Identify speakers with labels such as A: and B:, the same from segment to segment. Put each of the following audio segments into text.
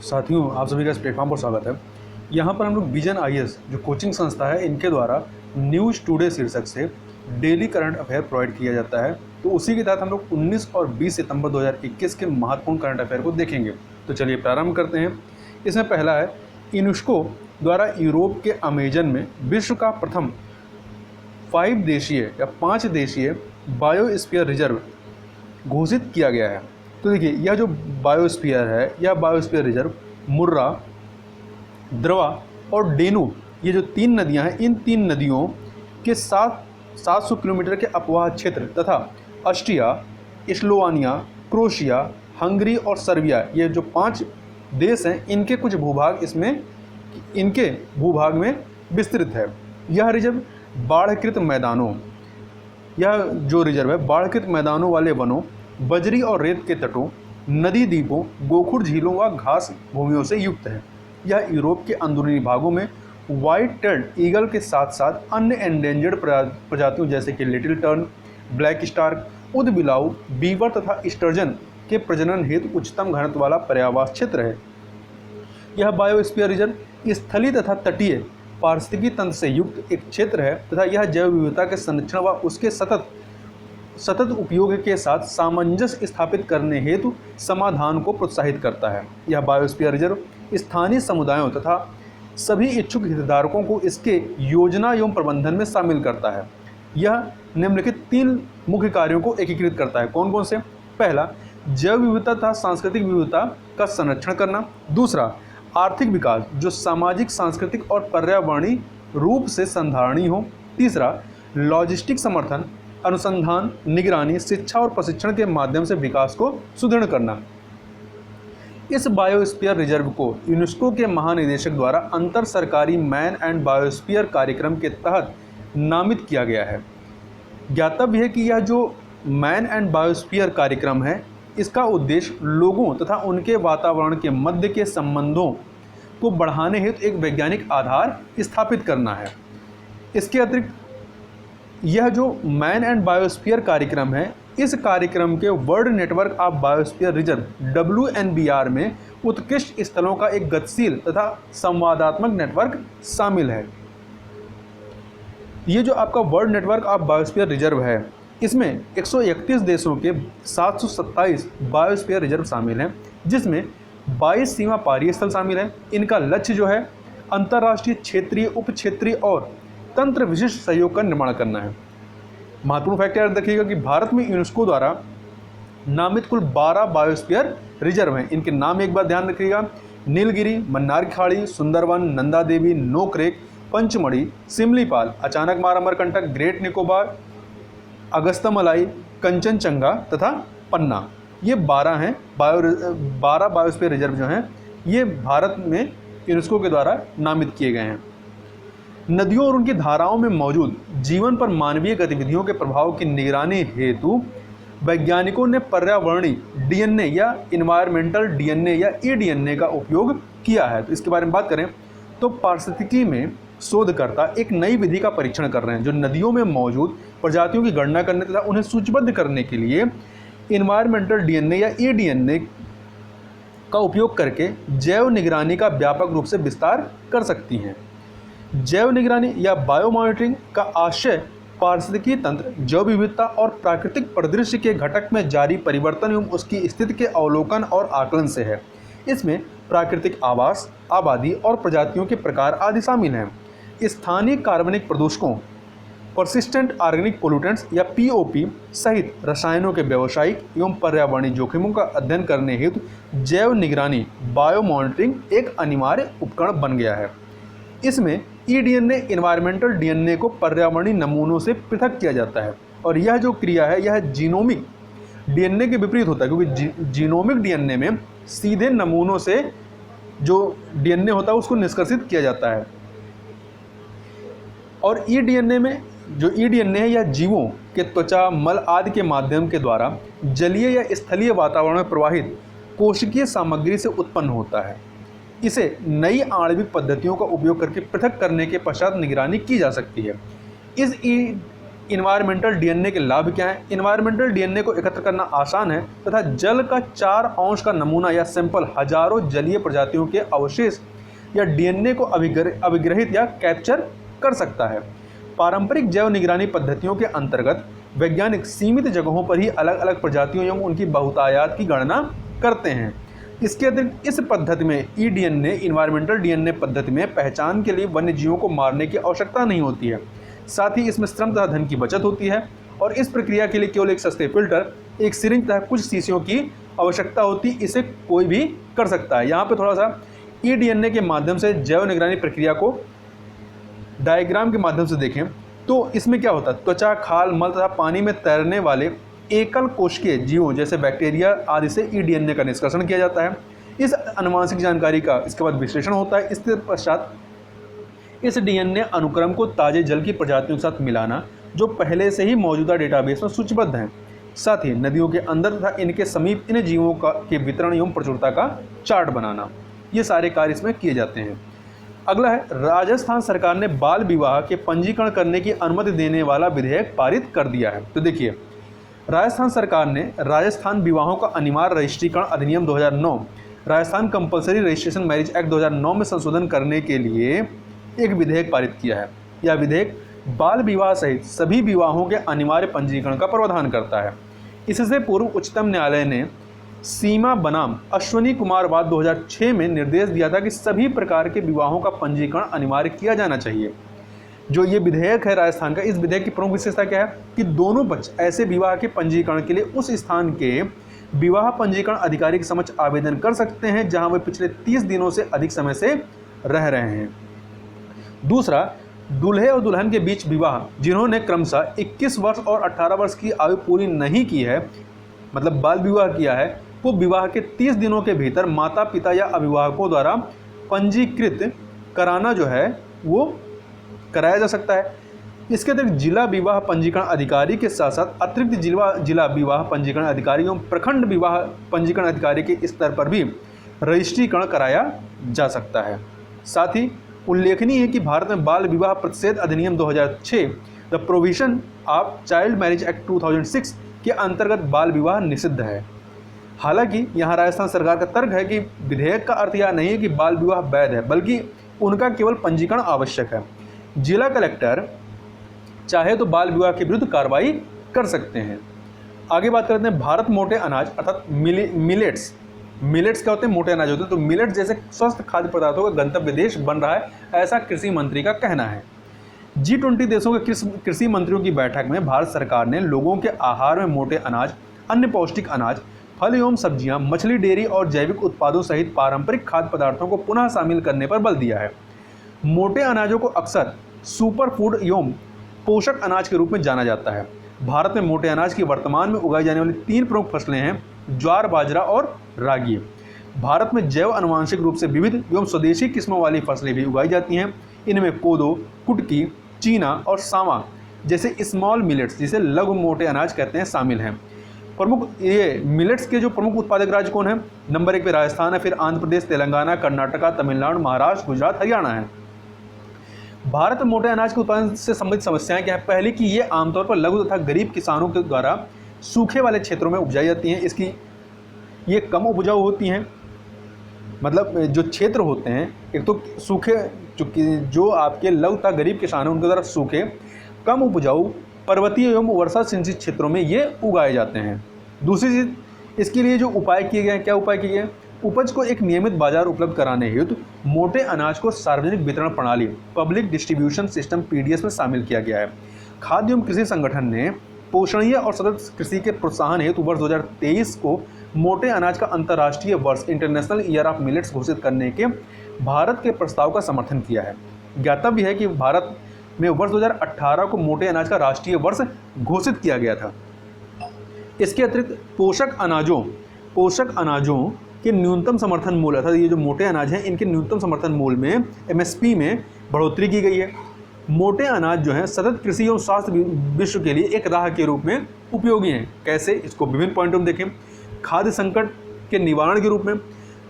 A: साथियों, आप सभी का इस प्लेटफॉर्म पर स्वागत है। यहाँ पर हम लोग विजन आईएएस जो कोचिंग संस्था है, इनके द्वारा न्यूज़ टुडे शीर्षक से डेली करंट अफेयर प्रोवाइड किया जाता है। तो उसी के तहत हम लोग 19 और 20 सितंबर 2021 के महत्वपूर्ण करंट अफेयर को देखेंगे। तो चलिए प्रारंभ करते हैं। इसमें पहला है, यूनेस्को द्वारा यूरोप के अमेजन में विश्व का प्रथम 5 देशीय बायोस्फीयर रिजर्व घोषित किया गया है। तो देखिए, यह जो बायोस्फीयर है, यह बायोस्फीयर रिजर्व मुर्रा, द्रवा और डेनूब, ये जो 3 नदियां हैं, इन 3 नदियों के 700 किलोमीटर के अपवाह क्षेत्र तथा ऑस्ट्रिया, स्लोवानिया, क्रोएशिया, हंगरी और सर्बिया, ये जो 5 देश हैं, इनके कुछ भूभाग इनके भूभाग में विस्तृत है। यह रिजर्व बाढ़कृत मैदानों यह जो रिजर्व है बाढ़कृत मैदानों वाले वनों, बजरी और रेत के तटों, नदी द्वीपों, गोखुर झीलों व घास भूमियों से युक्त है। यह यूरोप के अंदरूनी भागों में व्हाइट टेल्ड ईगल के साथ साथ अन्य एंडेंजर्ड प्रजातियों जैसे कि लिटिल टर्न, ब्लैक स्टार्क, ऊदबिलाव, बीवर तथा स्टर्जन के प्रजनन हेतु उच्चतम घनत्व वाला पर्यावास क्षेत्र है। यह बायोस्फीयर रिजर्व स्थलीय तथा तटीय पारिस्थितिकी तंत्र से युक्त एक क्षेत्र है तथा यह जैव विविधता के संरक्षण व उसके सतत उपयोग के साथ सामंजस्य स्थापित करने हेतु समाधान को प्रोत्साहित करता है। यह बायोस्फीयर रिजर्व स्थानीय समुदायों तथा सभी इच्छुक हितधारकों को इसके योजना एवं प्रबंधन में शामिल करता है। यह निम्नलिखित 3 मुख्य कार्यों को एकीकृत करता है। कौन कौन से? पहला, जैव विविधता तथा सांस्कृतिक विविधता का संरक्षण करना। दूसरा, आर्थिक विकास जो सामाजिक, सांस्कृतिक और पर्यावरणीय रूप से संधारणीय हो। तीसरा, लॉजिस्टिक समर्थन, अनुसंधान, निगरानी, शिक्षा और प्रशिक्षण के माध्यम से विकास को सुदृढ़ करना। इस बायोस्फीयर रिजर्व को यूनेस्को के महानिदेशक द्वारा अंतर सरकारी मैन एंड बायोस्फीयर कार्यक्रम के तहत नामित किया गया है। ज्ञातव्य है कि यह जो मैन एंड बायोस्फीयर कार्यक्रम है, इसका उद्देश्य लोगों तथा उनके वातावरण के मध्य के संबंधों को बढ़ाने हेतु एक वैज्ञानिक आधार स्थापित करना है। इसके अतिरिक्त यह जो मैन एंड बायोस्फीयर कार्यक्रम है, इस कार्यक्रम के world network of biosphere reserve WNBR में उत्कृष्ट स्थलों का एक गतिशील तथा संवादात्मक नेटवर्क शामिल है। ये जो आपका world network of biosphere reserve है, इसमें 131 देशों के 727 बायोस्फीयर रिजर्व शामिल हैं, जिसमें 22 सीमा पारीय स्थल शामिल हैं। इनका लक्ष्य जो है अंतर्राष्ट्रीय, क्षेत्रीय, उप क्षेत्रीय और तंत्र विशिष्ट सहयोग का निर्माण करना है। महत्वपूर्ण फैक्ट याद रखिएगा कि भारत में यूनेस्को द्वारा नामित कुल 12 बायोस्फीयर रिजर्व हैं। इनके नाम एक बार ध्यान रखिएगा: नीलगिरी, मन्नार की खाड़ी, सुंदरवन, नंदा देवी, नोकरेक, पंचमढ़ी, सिमलीपाल, अचानक मार अमरकंटक, ग्रेट निकोबार, अगस्तमलाई, कंचनजंगा तथा पन्ना। ये 12 हैं 12 बायोस्फीयर रिजर्व जो हैं, ये भारत में यूनेस्को के द्वारा नामित किए गए हैं। नदियों और उनकी धाराओं में मौजूद जीवन पर मानवीय गतिविधियों के प्रभाव की निगरानी हेतु वैज्ञानिकों ने पर्यावरणीय DNA या इन्वायरमेंटल DNA या eDNA का उपयोग किया है। तो इसके बारे में बात करें तो पारिस्थितिकी में शोधकर्ता एक नई विधि का परीक्षण कर रहे हैं जो नदियों में मौजूद प्रजातियों की गणना करने तथा उन्हें सूचीबद्ध करने के लिए इन्वायरमेंटल DNA या eDNA का उपयोग करके जैव निगरानी का व्यापक रूप से विस्तार कर सकती हैं। जैव निगरानी या बायो मॉनिटरिंग का आशय पारिस्थितिकी तंत्र, जैव विविधता और प्राकृतिक परिदृश्य के घटक में जारी परिवर्तन एवं उसकी स्थिति के अवलोकन और आकलन से है। इसमें प्राकृतिक आवास, आबादी और प्रजातियों के प्रकार आदि शामिल हैं। स्थानीय कार्बनिक प्रदूषकों, परसिस्टेंट ऑर्गेनिक पोल्यूटेंट्स या POP सहित रसायनों के व्यावसायिक एवं पर्यावरणीय जोखिमों का अध्ययन करने हेतु जैव निगरानी बायो मॉनिटरिंग एक अनिवार्य उपकरण बन गया है। इसमें eDNA इन्वायरमेंटल DNA को पर्यावरणीय नमूनों से पृथक किया जाता है और यह जो क्रिया है, यह जीनोमिक DNA के विपरीत होता है, क्योंकि जीनोमिक DNA में सीधे नमूनों से जो DNA होता है उसको निष्कर्षित किया जाता है और eDNA में जो eDNA है, यह जीवों के त्वचा, मल आदि के माध्यम के द्वारा जलीय या स्थलीय वातावरण में प्रवाहित कोशिकीय सामग्री से उत्पन्न होता है। इसे नई आणविक पद्धतियों का उपयोग करके पृथक करने के पश्चात निगरानी की जा सकती है। इस इन्वायरमेंटल डीएनए के लाभ क्या हैं? इन्वायरमेंटल डीएनए को एकत्र करना आसान है तथा जल का 4 अंश का नमूना या सैंपल हजारों जलीय प्रजातियों के अवशेष या डीएनए को अभिग्रहित या कैप्चर कर सकता है। पारंपरिक जैव निगरानी पद्धतियों के अंतर्गत वैज्ञानिक सीमित जगहों पर ही अलग अलग प्रजातियों एवं उनकी बहुतायत की गणना करते हैं। इसके अतिरिक्त इस पद्धति में ईडीएनए इन्वायरमेंटल डीएनए पद्धति में पहचान के लिए वन्य जीवों को मारने की आवश्यकता नहीं होती है। साथ ही इसमें श्रम तथा धन की बचत होती है और इस प्रक्रिया के लिए केवल एक सस्ते फिल्टर, एक सिरिंज तथा कुछ शीशियों की आवश्यकता होती है। इसे कोई भी कर सकता है। यहाँ पे थोड़ा सा ईडीएनए के माध्यम से जैव निगरानी प्रक्रिया को डायग्राम के माध्यम से देखें तो इसमें क्या होता है, त्वचा, खाल, मल तथा पानी में तैरने वाले एकल कोशिकीय जीवों जैसे बैक्टीरिया आदि से ईडीएनए का निष्कर्षण किया जाता है। इस आनुवंशिक जानकारी का इसके बाद विश्लेषण होता है। इसके पश्चात इस डीएनए अनुक्रम को ताजे जल की प्रजातियों के साथ मिलाना जो पहले से ही मौजूदा डेटाबेस में सूचीबद्ध हैं। साथ ही नदियों के अंदर तथा इनके समीप इन जीवों के वितरण एवं प्रचुरता का चार्ट बनाना, ये सारे कार्य इसमें किए जाते हैं। अगला है, राजस्थान सरकार ने बाल विवाह के पंजीकरण करने की अनुमति देने वाला विधेयक पारित कर दिया है। तो देखिए, राजस्थान सरकार ने राजस्थान विवाहों का अनिवार्य रजिस्ट्रीकरण अधिनियम 2009, Rajasthan compulsory registration marriage act 2009 में संशोधन करने के लिए एक विधेयक पारित किया है। यह विधेयक बाल विवाह सहित सभी विवाहों के अनिवार्य पंजीकरण का प्रावधान करता है। इससे पूर्व उच्चतम न्यायालय ने सीमा बनाम अश्वनी कुमार वाद 2006 में निर्देश दिया था कि सभी प्रकार के विवाहों का पंजीकरण अनिवार्य किया जाना चाहिए। जो ये विधेयक है राजस्थान का, इस विधेयक की प्रमुख विशेषता क्या है कि दोनों पक्ष ऐसे विवाह के पंजीकरण के लिए उस स्थान के विवाह पंजीकरण अधिकारी के समक्ष आवेदन कर सकते हैं जहां वे पिछले 30 दिनों से अधिक समय से रह रहे हैं। दूसरा, दूल्हे और दुल्हन के बीच विवाह जिन्होंने क्रमशः 21 वर्ष और 18 वर्ष की आयु पूरी नहीं की है, मतलब बाल विवाह किया है, वो विवाह के 30 दिनों के भीतर माता पिता या अभिभावकों द्वारा पंजीकृत कराना जो है वो कराया जा सकता है। इसके अतिरिक्त जिला विवाह पंजीकरण अधिकारी के साथ साथ अतिरिक्त जिला विवाह पंजीकरण अधिकारी एवं प्रखंड विवाह पंजीकरण अधिकारी के स्तर पर भी रजिस्ट्रीकरण कराया जा सकता है। साथ ही उल्लेखनीय है कि भारत में बाल विवाह प्रतिषेध अधिनियम 2006 the provision of child marriage act 2006 के अंतर्गत बाल विवाह निषिद्ध है। हालांकि यहाँ राजस्थान सरकार का तर्क है कि विधेयक का अर्थ यह नहीं है कि बाल विवाह वैध है, बल्कि उनका केवल पंजीकरण आवश्यक है। जिला कलेक्टर चाहे तो बाल विवाह के विरुद्ध कार्रवाई कर सकते हैं। आगे बात करते हैं भारत मोटे अनाज अर्थात मिलेट्स। मिलेट्स क्या होते हैं? मोटे अनाज होते हैं। तो मिलेट्स जैसे स्वस्थ खाद्य पदार्थों का गंतव्य देश बन रहा है, ऐसा कृषि मंत्री का कहना है। G20 देशों के कृषि मंत्रियों की बैठक में भारत सरकार ने लोगों के आहार में मोटे अनाज, अन्य पौष्टिक अनाज, फल एवं सब्जियां, मछली, डेयरी और जैविक उत्पादों सहित पारंपरिक खाद्य पदार्थों को पुनः शामिल करने पर बल दिया है। मोटे अनाजों को अक्सर सुपर फूड एवं पोषक अनाज के रूप में जाना जाता है। भारत में मोटे अनाज की वर्तमान में उगाई जाने वाली 3 प्रमुख फसलें हैं, ज्वार, बाजरा और रागी। भारत में जैव आनुवंशिक रूप से विविध एवं स्वदेशी किस्मों वाली फसलें भी उगाई जाती हैं। इनमें कोदो, कुटकी, चीना और सावा जैसे स्मॉल मिलेट्स, जिसे लघु मोटे अनाज कहते हैं, शामिल हैं। प्रमुख ये मिलेट्स के जो प्रमुख उत्पादक राज्य कौन है? नंबर 1 पे राजस्थान है, फिर आंध्र प्रदेश, तेलंगाना, कर्नाटका, तमिलनाडु, महाराष्ट्र, गुजरात, हरियाणा है। भारत में मोटे अनाज के उत्पादन से संबंधित समस्याएं क्या है? पहले कि ये आमतौर पर लघु तथा गरीब किसानों के द्वारा सूखे वाले क्षेत्रों में उपजाई जाती हैं। इसकी ये कम उपजाऊ होती हैं, मतलब जो क्षेत्र होते हैं, एक तो सूखे, जो आपके लघु तथा गरीब किसान हैं उनके द्वारा सूखे, कम उपजाऊ, पर्वतीय एवं वर्षा सिंचित क्षेत्रों में ये उगाए जाते हैं। दूसरी चीज़, इसके लिए जो उपाय किए गए हैं, क्या उपाय किए गए? उपज को एक नियमित बाजार उपलब्ध कराने हेतु मोटे अनाज को सार्वजनिक वितरण प्रणाली पब्लिक डिस्ट्रीब्यूशन सिस्टम PDS में शामिल किया गया है। खाद्य एवं कृषि संगठन ने पोषणीय और सतत कृषि के प्रोत्साहन हेतु वर्ष 2023 को मोटे अनाज का अंतर्राष्ट्रीय वर्ष इंटरनेशनल ईयर ऑफ मिलेट्स घोषित करने के भारत के प्रस्ताव का समर्थन किया है। ज्ञातव्य है कि भारत में वर्ष 2018 को मोटे अनाज का राष्ट्रीय वर्ष घोषित किया गया था। इसके अतिरिक्त पोषक अनाजों के न्यूनतम समर्थन मूल्य, अर्थात ये जो मोटे अनाज हैं इनके न्यूनतम समर्थन मूल्य में MSP में बढ़ोतरी की गई है। मोटे अनाज जो है सतत कृषि और स्वास्थ्य विश्व के लिए एक राह के रूप में उपयोगी हैं। कैसे? इसको विभिन्न पॉइंटों में देखें। खाद्य संकट के निवारण के रूप में,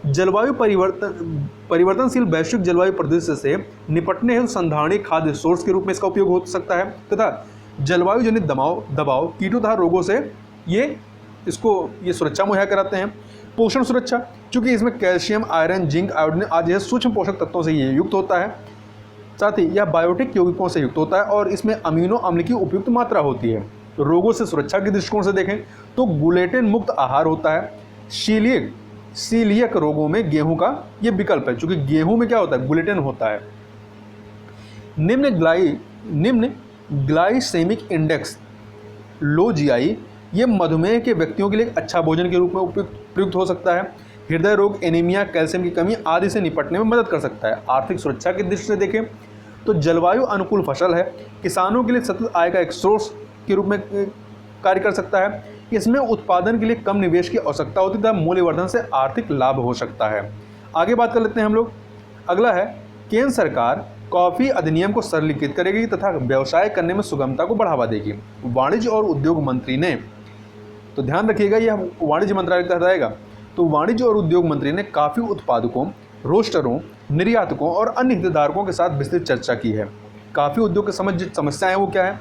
A: जलवायु परिवर्तनशील वैश्विक जलवायु परिदृश्य से निपटने हेतु संधारणीय खाद्य सोर्स के रूप में इसका उपयोग हो सकता है, तथा जलवायु जनित दबाव कीटों तथा रोगों से ये सुरक्षा मुहैया कराते हैं। पोषण सुरक्षा, चूंकि इसमें कैल्शियम, आयरन, जिंक, आयोडीन आदि सूक्ष्म पोषक तत्वों से ये युक्त होता है। साथ ही यह बायोटिक यौगिकों से युक्त होता है और इसमें अमीनो अम्ल की उपयुक्त मात्रा होती है। रोगों से सुरक्षा के दृष्टिकोण से देखें तो ग्लूटेन मुक्त आहार होता है। सीलियक रोगों में गेहूं का ये विकल्प है, क्योंकि गेहूं में क्या होता है, ग्लूटेन होता है। निम्न ग्लाइसेमिक इंडेक्स लो जीआई ये मधुमेह के व्यक्तियों के लिए एक अच्छा भोजन के रूप में प्रयुक्त हो सकता है। हृदय रोग, एनीमिया, कैल्शियम की कमी आदि से निपटने में मदद कर सकता है। आर्थिक सुरक्षा की दृष्टि से देखें तो जलवायु अनुकूल फसल है, किसानों के लिए सतत आय का एक सोर्स के रूप में कार्य कर सकता है। इसमें उत्पादन के लिए कम निवेश की आवश्यकता होती है तथा मूल्यवर्धन से आर्थिक लाभ हो सकता है। आगे बात कर लेते हैं हम लोग। अगला है, केंद्र सरकार कॉफ़ी अधिनियम को सरलीकृत करेगी तथा व्यवसाय करने में सुगमता को बढ़ावा देगी। वाणिज्य और उद्योग मंत्री ने, तो ध्यान रखिएगा यह वाणिज्य मंत्रालय के तहत आएगा, तो वाणिज्य और उद्योग मंत्री ने कॉफ़ी उत्पादकों, रोस्टरों, निर्यातकों और अन्य हितधारकों के साथ विस्तृत चर्चा की है। कॉफ़ी उद्योग के समझ समस्याएं वो क्या है।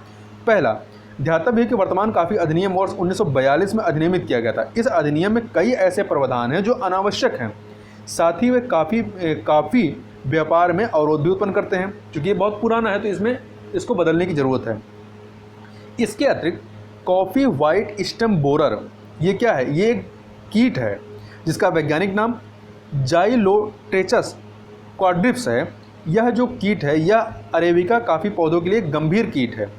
A: पहला, ध्यातव्य है कि वर्तमान कॉफ़ी अधिनियम वर्ष 1942 में अधिनियमित किया गया था। इस अधिनियम में कई ऐसे प्रावधान हैं जो अनावश्यक हैं, साथ ही वे काफ़ी व्यापार में अवरोध भी उत्पन्न करते हैं। क्योंकि ये बहुत पुराना है तो इसको बदलने की ज़रूरत है। इसके अतिरिक्त कॉफ़ी व्हाइट स्टेम बोरर, ये क्या है, ये एक कीट है जिसका वैज्ञानिक नाम जाइलोटेचस क्वाड्रिप्स है। यह जो कीट है यह अरेबिका कॉफ़ी पौधों के लिए एक गंभीर कीट है।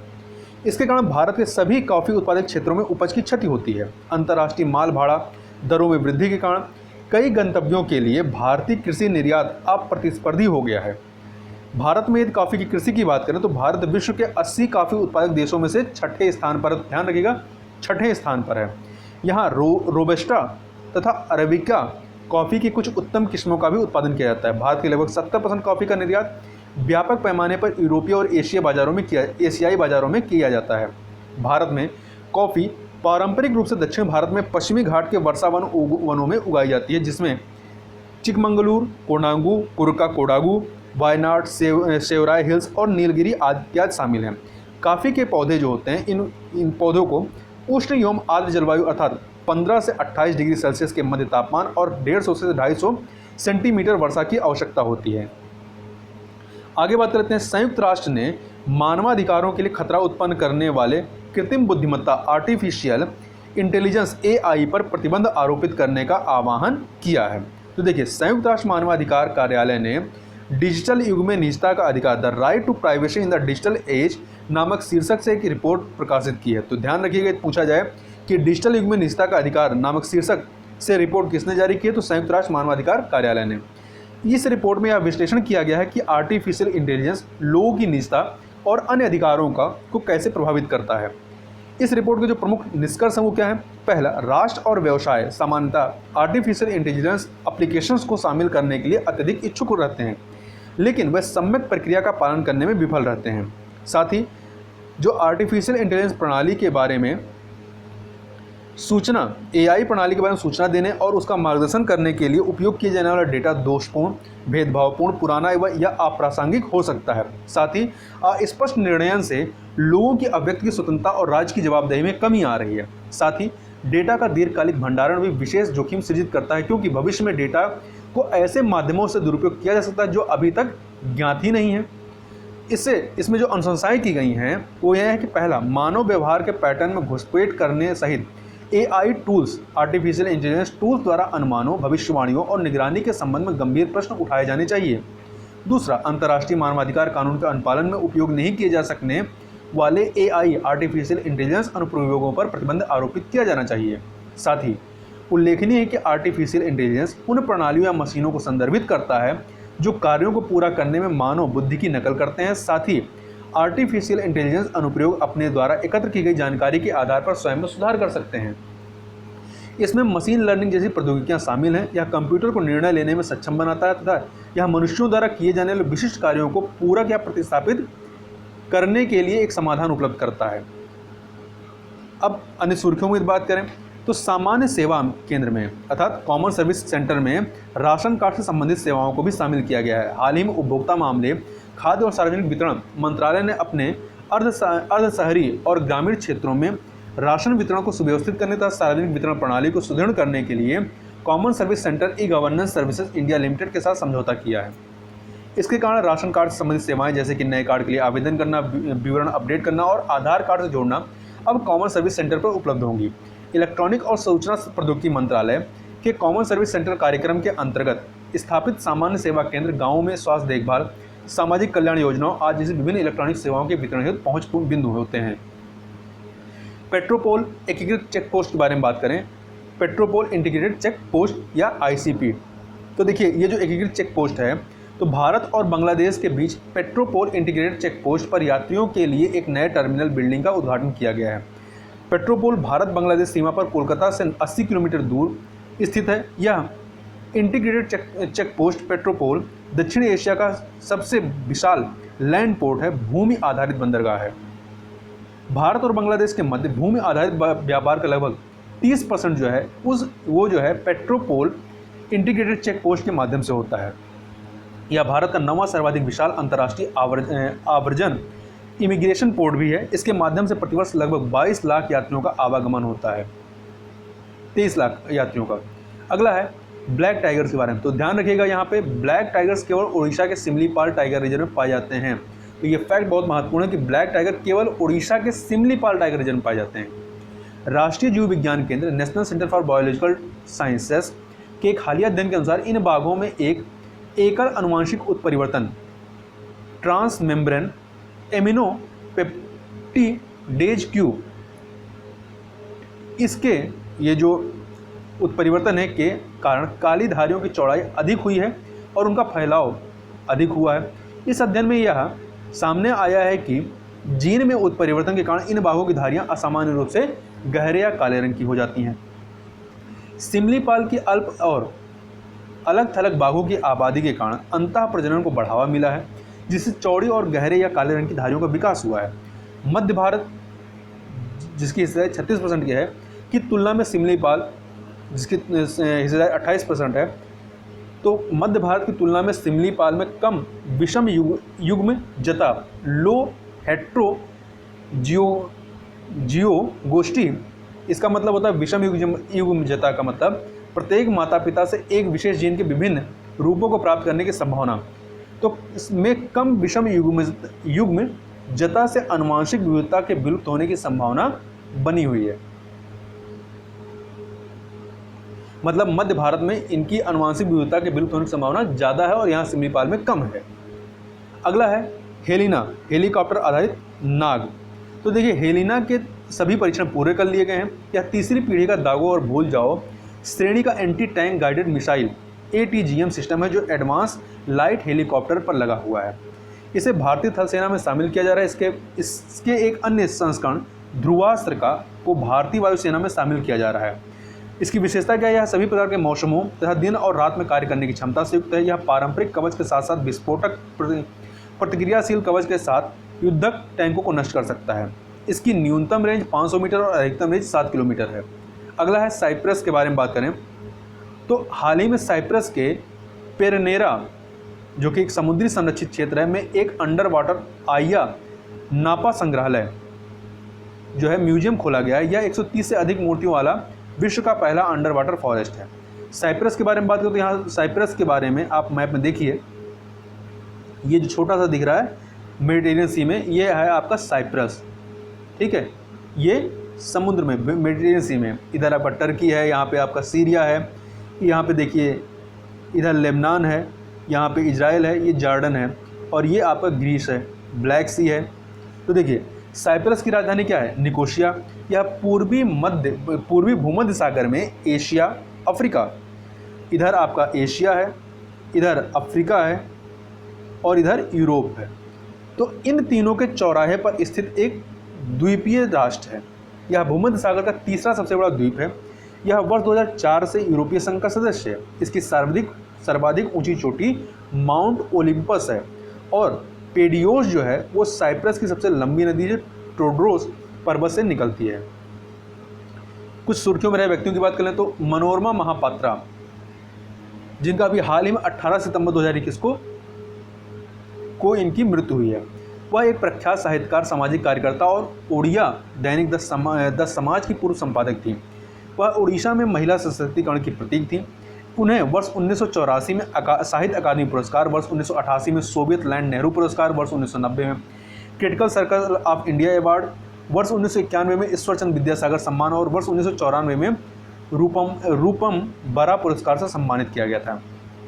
A: इसके कारण भारत के सभी कॉफ़ी उत्पादक क्षेत्रों में उपज की क्षति होती है। अंतर्राष्ट्रीय माल भाड़ा दरों में वृद्धि के कारण कई गंतव्यों के लिए भारतीय कृषि निर्यात अप्रतिस्पर्धी हो गया है। भारत में यदि कॉफ़ी की कृषि की बात करें तो भारत विश्व के 80 कॉफ़ी उत्पादक देशों में से छठे स्थान पर, ध्यान रखिएगा छठे स्थान पर है। यहाँ रोबस्टा तथा अरेबिका कॉफ़ी की कुछ उत्तम किस्मों का भी उत्पादन किया जाता है। भारत के लगभग 70% कॉफ़ी का निर्यात व्यापक पैमाने पर यूरोपीय और एशियाई बाज़ारों में किया जाता है। भारत में कॉफ़ी पारंपरिक रूप से दक्षिण भारत में पश्चिमी घाट के वर्षा वनों में उगाई जाती है, जिसमें चिकमंगलूर, कोडागू, वायनाड, सेवराय हिल्स और नीलगिरी इत्यादि शामिल हैं। कॉफ़ी के पौधे जो होते हैं, इन पौधों को उष्ण एवं आर्द्र जलवायु अर्थात 15 से 28 डिग्री सेल्सियस के मध्य तापमान और 150 से 250 सेंटीमीटर वर्षा की आवश्यकता होती है। आगे बात करते हैं। संयुक्त राष्ट्र ने मानवाधिकारों के लिए खतरा उत्पन्न करने वाले कृत्रिम बुद्धिमत्ता आर्टिफिशियल इंटेलिजेंस AI पर प्रतिबंध आरोपित करने का आह्वान किया है। तो देखिए, संयुक्त राष्ट्र मानवाधिकार कार्यालय ने डिजिटल युग में निजता का अधिकार, the right to privacy in the digital age नामक शीर्षक से एक रिपोर्ट प्रकाशित की है। तो ध्यान रखिएगा, पूछा जाए कि डिजिटल युग में निजता का अधिकार नामक शीर्षक से रिपोर्ट किसने जारी की है, तो संयुक्त राष्ट्र मानवाधिकार कार्यालय ने। इस रिपोर्ट में यह विश्लेषण किया गया है कि आर्टिफिशियल इंटेलिजेंस लोगों की निजता और अन्य अधिकारों को कैसे प्रभावित करता है। इस रिपोर्ट के जो प्रमुख निष्कर्ष हैं वो क्या है। पहला, राष्ट्र और व्यवसाय सामान्यतः आर्टिफिशियल इंटेलिजेंस एप्लीकेशंस को शामिल करने के लिए अत्यधिक इच्छुक रहते हैं, लेकिन वे सम्यक प्रक्रिया का पालन करने में विफल रहते हैं। साथ ही जो आर्टिफिशियल इंटेलिजेंस प्रणाली के बारे में सूचना, AI प्रणाली के बारे में सूचना देने और उसका मार्गदर्शन करने के लिए उपयोग किए जाने वाला डेटा दोषपूर्ण, भेदभावपूर्ण, पुराना या अप्रासंगिक हो सकता है। साथ ही अस्पष्ट निर्णयन से लोगों की अभिव्यक्ति की स्वतंत्रता और राज्य की जवाबदेही में कमी आ रही है। साथ ही डेटा का दीर्घकालिक भंडारण भी विशेष जोखिम सृजित करता है, क्योंकि भविष्य में डेटा को ऐसे माध्यमों से दुरुपयोग किया जा सकता है जो अभी तक ज्ञात ही नहीं है। इसमें जो अनुशंसाएं की गई हैं वो यह है कि पहला, मानव व्यवहार के पैटर्न में घुसपैठ करने सहित AI tools, artificial intelligence tools द्वारा अनुमानों, भविष्यवाणियों और निगरानी के संबंध में गंभीर प्रश्न उठाए जाने चाहिए। दूसरा, अंतर्राष्ट्रीय मानवाधिकार कानून के अनुपालन में उपयोग नहीं किए जा सकने वाले AI आर्टिफिशियल इंटेलिजेंस अनुप्रयोगों पर प्रतिबंध आरोपित किया जाना चाहिए। साथ ही उल्लेखनीय है कि आर्टिफिशियल इंटेलिजेंस उन प्रणालियों या मशीनों को संदर्भित करता है जो कार्यों को पूरा करने में मानव बुद्धि की नकल करते हैं। साथ ही आर्टिफिशियल इंटेलिजेंस अनुप्रयोग अपने द्वारा एकत्र की गई जानकारी के आधार पर स्वयं में सुधार कर सकते हैं। इसमें मशीन लर्निंग जैसी प्रौद्योगिकियां शामिल हैं। यह कंप्यूटर को निर्णय लेने में सक्षम बनाता है तथा यह मनुष्यों द्वारा किए जाने वाले विशिष्ट कार्यों को पूरक या प्रतिस्थापित करने के लिए एक समाधान उपलब्ध करता है। अब अन्य सुर्खियों में बात करें तो सामान्य सेवा केंद्र में अर्थात कॉमन सर्विस सेंटर में राशन कार्ड से संबंधित सेवाओं को भी शामिल किया गया है। हाल ही में उपभोक्ता मामले, खाद्य और सार्वजनिक वितरण मंत्रालय ने अपने अर्ध शहरी और ग्रामीण क्षेत्रों में राशन वितरण को सुव्यवस्थित करने तथा सार्वजनिक वितरण प्रणाली को सुदृढ़ करने के लिए common service centre e governance services India limited के साथ समझौता किया है। इसके कारण राशन कार्ड से संबंधित सेवाएं जैसे कि नए कार्ड के लिए आवेदन करना, विवरण अपडेट करना और आधार कार्ड से जोड़ना अब कॉमन सर्विस सेंटर पर उपलब्ध होंगी। इलेक्ट्रॉनिक और सूचना प्रौद्योगिकी मंत्रालय के कॉमन सर्विस सेंटर कार्यक्रम के अंतर्गत स्थापित सामान्य सेवा केंद्र गाँवों में स्वास्थ्य देखभाल, सामाजिक कल्याण योजनाओं आज जैसी विभिन्न इलेक्ट्रॉनिक सेवाओं के वितरण हेतु पहुंच बिंदु होते हैं। पेट्रोपोल एकीकृत चेक पोस्ट के बारे में बात करें, पेट्रोपोल इंटीग्रेटेड चेक पोस्ट या ICP। तो देखिए ये जो एकीकृत चेक पोस्ट है, तो भारत और बांग्लादेश के बीच पेट्रोपोल इंटीग्रेटेड चेक पोस्ट पर यात्रियों के लिए एक नए टर्मिनल बिल्डिंग का उद्घाटन किया गया है। पेट्रोपोल भारत बांग्लादेश सीमा पर कोलकाता से 80 किलोमीटर दूर स्थित है। यह इंटीग्रेटेड चेक पोस्ट पेट्रोपोल दक्षिण एशिया का सबसे विशाल लैंड पोर्ट है, भूमि आधारित बंदरगाह है। भारत और बांग्लादेश के मध्य भूमि आधारित व्यापार का लगभग 30% जो है वो जो है पेट्रोपोल इंटीग्रेटेड चेक पोस्ट के माध्यम से होता है। यह भारत का 9वां सर्वाधिक विशाल अंतर्राष्ट्रीय आवर्जन इमिग्रेशन पोर्ट भी है। इसके माध्यम से प्रतिवर्ष लगभग 22 लाख यात्रियों का आवागमन होता है, 23 लाख यात्रियों का। अगला है ब्लैक टाइगर्स के बारे में। तो ध्यान रखिएगा, यहाँ पे ब्लैक टाइगर्स केवल उड़ीसा के सिमलीपाल टाइगर रिजर्व में पाए जाते हैं। तो ये फैक्ट बहुत महत्वपूर्ण है कि ब्लैक टाइगर केवल उड़ीसा के सिमलीपाल टाइगर रिजर्व में पाए जाते हैं। राष्ट्रीय जीव विज्ञान केंद्र national centre for biological sciences के एक हालिया अध्ययन के अनुसार इन बाघों में एक एकल अनुवांशिक उत्परिवर्तन ट्रांसमेम्ब्रेन एमिनो पेप्टिडेज क्यू, इसके ये जो उत्परिवर्तन है के कारण काली धारियों की चौड़ाई अधिक हुई है और उनका फैलाव अधिक हुआ है। इस अध्ययन में यह सामने आया है कि जीन में उत्परिवर्तन के कारण इन बाघों की धारियां असामान्य रूप से गहरे या काले रंग की हो जाती हैं। सिमलीपाल की अल्प और अलग थलग बाघों की आबादी के कारण अंतः प्रजनन को बढ़ावा मिला है, जिससे चौड़ी और गहरे या काले रंग की धारियों का विकास हुआ है। मध्य भारत, जिसकी हिस्सेदारी 36% की है, की तुलना में सिमलीपाल, जिसकी हिस्सेदारी 28% है, तो मध्य भारत की तुलना में सिमलीपाल में कम विषम युग्म जता लो हेट्रो जियो गोष्ठी। इसका मतलब होता है विषम युग्म जता का मतलब प्रत्येक माता पिता से एक विशेष जीन के विभिन्न रूपों को प्राप्त करने की संभावना। तो इसमें कम विषम युग्म जता से आनुवंशिक विविधता के विलुप्त होने की संभावना बनी हुई है। मतलब मध्य भारत में इनकी आनुवंशिक विविधता के विलुप्त होने की संभावना ज़्यादा है और यहाँ सिमलीपाल में कम है। अगला है हेलिना, हेलीकॉप्टर आधारित नाग। तो देखिए हेलिना के सभी परीक्षण पूरे कर लिए गए हैं। यह तीसरी पीढ़ी का दागो और भूल जाओ श्रेणी का anti tank guided missile ATGM system है, जो एडवांस लाइट हेलीकॉप्टर पर लगा हुआ है। इसे भारतीय थल सेना में शामिल किया जा रहा है। इसके एक अन्य संस्करण ध्रुवास्त्र को भारतीय वायुसेना में शामिल किया जा रहा है। इसकी विशेषता क्या है? यह सभी प्रकार के मौसमों तथा दिन और रात में कार्य करने की क्षमता से युक्त है। यह पारंपरिक कवच के साथ साथ विस्फोटक प्रतिक्रियाशील कवच के साथ युद्धक टैंकों को नष्ट कर सकता है। इसकी न्यूनतम रेंज 500 मीटर और अधिकतम रेंज 7 किलोमीटर है। अगला है साइप्रस के बारे में बात करें तो हाल ही में साइप्रस के पेरनेरा, जो कि एक समुद्री संरक्षित क्षेत्र है, में एक अंडर वाटर आया नापा संग्रहालय जो है म्यूजियम खोला गया है। यह 130 से अधिक मूर्तियों वाला विश्व का पहला अंडर वाटर फॉरेस्ट है। साइप्रस के बारे में बात करें तो यहाँ साइप्रस के बारे में आप मैप में देखिए, ये जो छोटा सा दिख रहा है मेडिटेरियन सी में, ये है आपका साइप्रस, ठीक है, ये समुद्र में मेडिटेरियन सी में। इधर आपका टर्की है, यहाँ पे आपका सीरिया है, यहाँ पे देखिए इधर लेबनान है, यहाँ पे इजराइल है, ये जॉर्डन है और ये आपका ग्रीस है, ब्लैक सी है। तो देखिए साइप्रस की राजधानी क्या है? निकोशिया। यह पूर्वी भूमध्य सागर में एशिया, अफ्रीका, इधर आपका एशिया है, इधर अफ्रीका है और इधर यूरोप है। तो इन तीनों के चौराहे पर स्थित एक द्वीपीय राष्ट्र है। यह भूमध्य सागर का तीसरा सबसे बड़ा द्वीप है। यह वर्ष 2004 से यूरोपीय संघ का सदस्य है। इसकी सर्वाधिक ऊंची चोटी माउंट ओलिम्पस है और पेडियोस जो है वो साइप्रस की सबसे लंबी नदी जो ट्रोड्रोस पर्वत से निकलती है। कुछ सुर्खियों में रहे व्यक्तियों की बात करें तो मनोरमा महापात्रा, जिनका अभी हाल ही में 18 सितंबर 2021 को इनकी मृत्यु हुई है। वह एक प्रख्यात साहित्यकार, सामाजिक कार्यकर्ता और उड़िया दैनिक द समाज की पूर्व संपादक थी। वह उड़ीसा में महिला सशक्तिकरण की प्रतीक थी। उन्हें वर्ष 1984 में साहित्य अकादमी पुरस्कार, वर्ष 1988 में सोवियत लैंड नेहरू पुरस्कार, वर्ष 1990 में critical circle of India award, वर्ष 1991 में ईश्वरचंद्र विद्यासागर सम्मान और वर्ष 1994 में रूपम बरा पुरस्कार से सम्मानित किया गया था।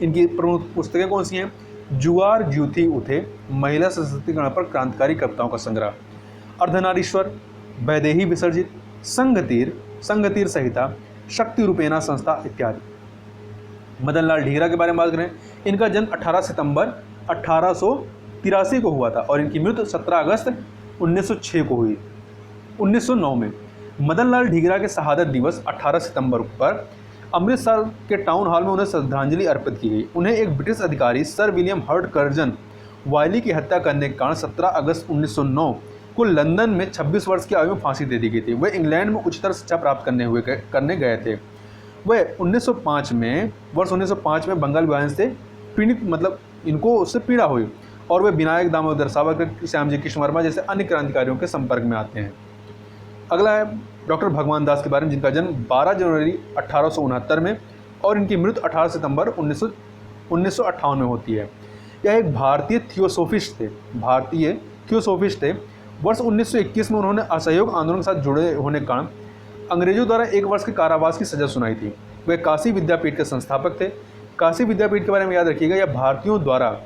A: इनकी प्रमुख पुस्तकें कौन सी हैं? जुआर ज्योति उठे, महिला सशक्तिकरण पर क्रांतिकारी कविताओं का संग्रह, अर्धनारीश्वर, वैदेही विसर्जित, संघतीर संहिता, शक्ति रूपेणा संस्था इत्यादि। मदन लाल ढींगरा के बारे में बात करें, इनका जन्म 18 सितंबर 1883 को हुआ था और इनकी मृत्यु 17 अगस्त 1906 को हुई। 1909 में मदन लाल ढींगरा के शहादत दिवस 18 सितंबर पर अमृतसर के टाउन हॉल में उन्हें श्रद्धांजलि अर्पित की गई। उन्हें एक ब्रिटिश अधिकारी सर विलियम हर्ट कर्जन वायली की हत्या करने के कारण 17 अगस्त 1909 को लंदन में 26 वर्ष की आयु में फांसी दे दी गई थी। वे इंग्लैंड में उच्चतर शिक्षा प्राप्त करने गए थे। वे वर्ष 1905 में बंगाल विभाजन से पीड़ित, मतलब इनको उससे पीड़ा हुई और वे विनायक दामोदर सावरकर, श्यामजी कृष्ण वर्मा जैसे अन्य क्रांतिकारियों के संपर्क में आते हैं। अगला है डॉक्टर भगवान दास के बारे में, जिनका जन्म 12 जनवरी 1869 में और इनकी मृत्यु 18 सितंबर 1958 में होती है। यह एक भारतीय थियोसोफिस्ट थे। वर्ष 1921 में उन्होंने असहयोग आंदोलन के साथ जुड़े होने के कारण अंग्रेजों द्वारा 1 वर्ष के कारावास की सजा सुनाई थी। वे काशी विद्यापीठ के संस्थापक थे। काशी विद्यापीठ के बारे में याद रखिएगा, यह भारतीयों द्वारा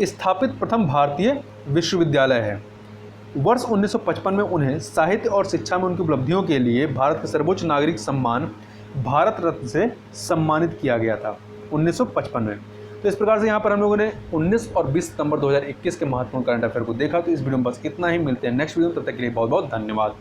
A: स्थापित प्रथम भारतीय विश्वविद्यालय है। वर्ष 1955 में उन्हें साहित्य और शिक्षा में उनकी उपलब्धियों के लिए भारत के सर्वोच्च नागरिक सम्मान भारत रत्न से सम्मानित किया गया था 1955 में। तो इस प्रकार से यहाँ पर हम लोगों ने 19 और 20 सितंबर 2021 के महत्वपूर्ण करंट अफेयर को देखा। तो इस वीडियो में बस इतना ही, मिलते हैं नेक्स्ट वीडियो में, तब तक के लिए बहुत बहुत धन्यवाद।